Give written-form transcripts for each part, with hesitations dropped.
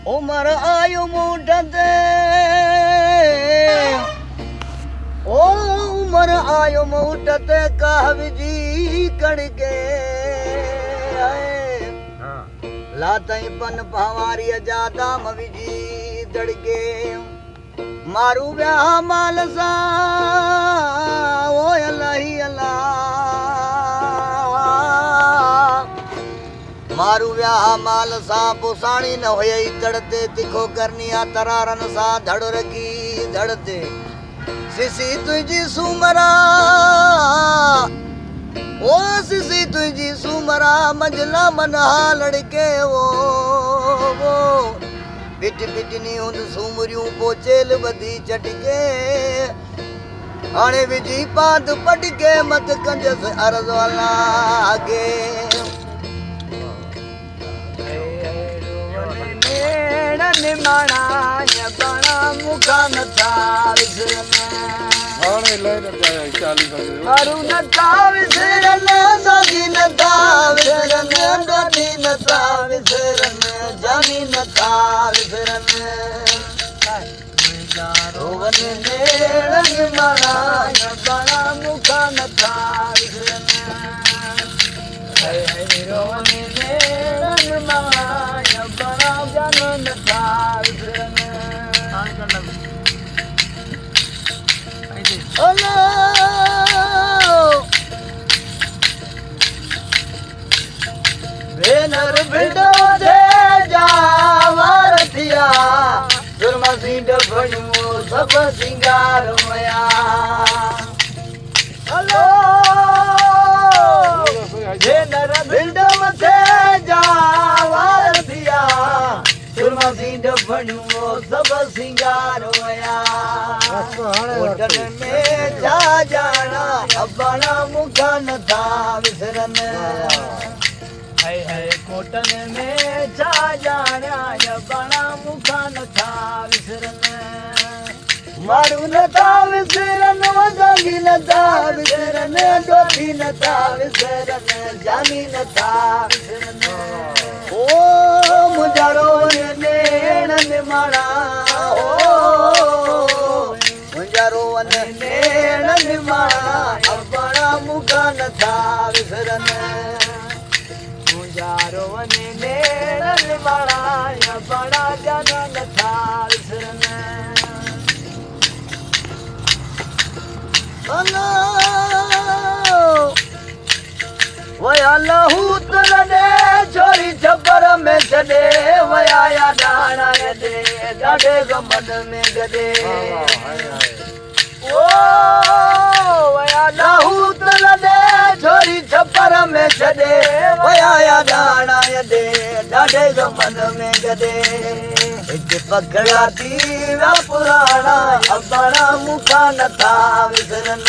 उमर आयो मूठते ओ उमर आयो मूठते कहविजी कड़के लातई पन पवारी जादा मविजी दड़के मारू ब्याह माल सा ओ अल्लाही अल्लाह मारू ब्याह माल सा पुसाणी न होई दड़ते तिखो करनी आ तरारन सा धड़ रखी धड़ते सिसी तुझी सुमरा ओ सिसी तुझी सुमरा मंजला मनहा लड़के वो बिट बिटनी हुंद सुमरियूं पोचेल बधी चटके हाणे विझी पाद पटके मत कंजस अर्ज़ वाला आगे निमाणा बणा मुखा नथा मारू नथा विसरन सागी नथा विसरन डोटी नथा विसरन जानी नथा विसरन रोवन नेड़ निमाणा बणा मुखा नथा विसरन रोवन नेड़ निमाणा बणा जान नथा विसरन भेनर भिडो दे जावार थिया दुर्मा सिंड भणियो सब सिंगार मया हेलो भेनर भिडो दे जावार थिया दुर्मा सिंड भणियो सब सिंगार मया होटल में जा जाना अपना मुखा नथा विसरन है कोटल में जा जाना अपना मुखा नथा विसरन मारू नथा विसरन वजागी नथा विसरन डोठी नथा विसरन जानी नथा विसरन ओ मुजारो नेण निमाणा ओ मुजारो नेण निमाणा अपना मुखा नथा विसरन मुजारो नेण निमाणा अपना जान नथा विसरन वया लहू तुलने छोरी छपर में छॾे वया या डाणा दे ॾाढे गमन में गॾे ओ वया लहू तुलने छोरी छपर में छॾे वया या डाणा दे ॾाढे गमन में गॾे हिकु पकड़ा थी विया पुराणा अपना मुखा नथा विसरन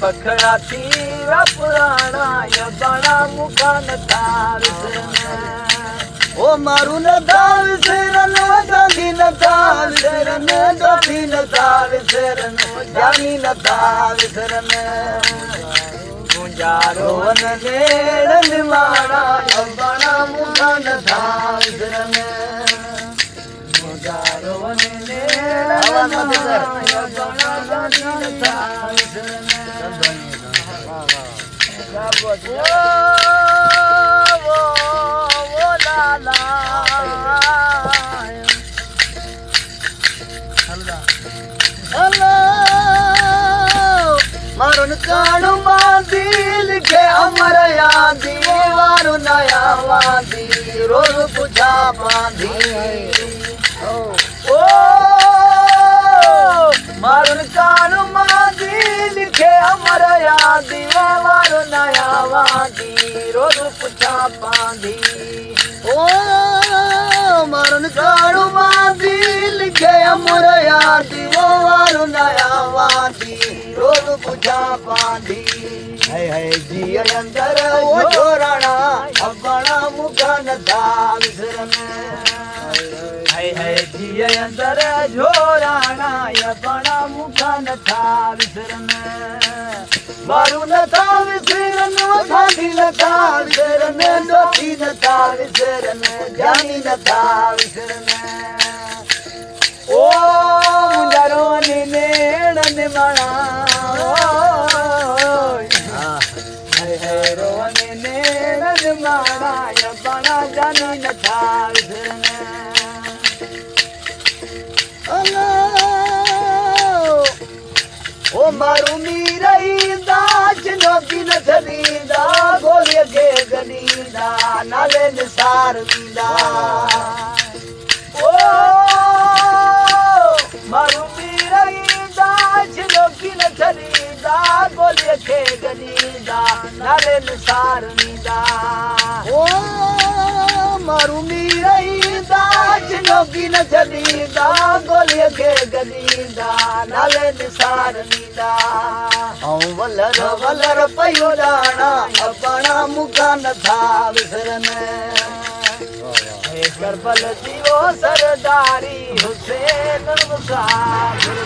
पखड़ा थी विया पुराणा अपना मुखा नथा विसरन ओ मारू नथा विसरन वजागी नथा विसरन डोठी नथा विसरन जानी नथा विसरन मुंजारो नेड़ निमाणा अपना मुखा नथा विसरन मुंजारो नेड़ निमाणा अपना जानी नथा विसरन वो लाला मारुन काणु मांदी लिखे अमर यादी वारु नया वादी रोज पुछा बांधी ओ मारुन काणु मांदी लिखे अमर यादी वारु नया वादी रोज पुछा बांधी ओ मारुन काणु मांदी लिखे अमर यादी वारु नया वादी रोज पुछा बांधी है जी अंदर वो छोराना अपना मुखा नथा विसरन है जी अंदर छोराना अपना मुखा नथा विसरन मारू नथा विसरन थाली नथा विसरन डोठी नथा विसरन जानी नथा विसरन ओ मुंजारो ने निमाणा हरे हरे ने निमाणा या बणा जानी नथा विसरन ओ मारू मीरईंदा चिनोकी न छॾींदा गोलीअ खे गॾींदा नाले निसार ॾींदा ओ मारू मीरईंदा चिनोकी न छॾींदा गोलीअ खे गॾींदा नाले निसार ॾींदा ओ मारू मीरईंदा चिनोकी न छॾींदा गोलीअ खे गॾींदा नाले निसार ॾींदा ऐं वलर वलर पयो ॾाणा अपना मुका नथा विसरन करबल जी वो सरदारी हुसैन मुसाफिर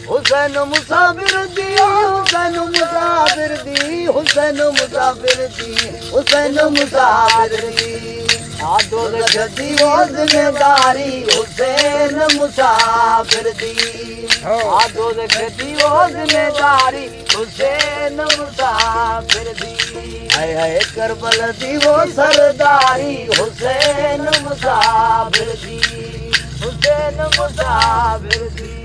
हुसैन मुसाफिर दी हुसैन मुसाफिर दी हुसैन मुसाफिर दी हुसैन मुसाफिर दी आदो रखती वो जिम्मेदारी हुसैन मुसाफिर दी आदो रखती वो जिम्मेदारी हुसैन मुसाफिर दी हाय हाय करबल दी वो सरदारी हुसैन मुसाफिर दी हुसैन मुसाफिर दी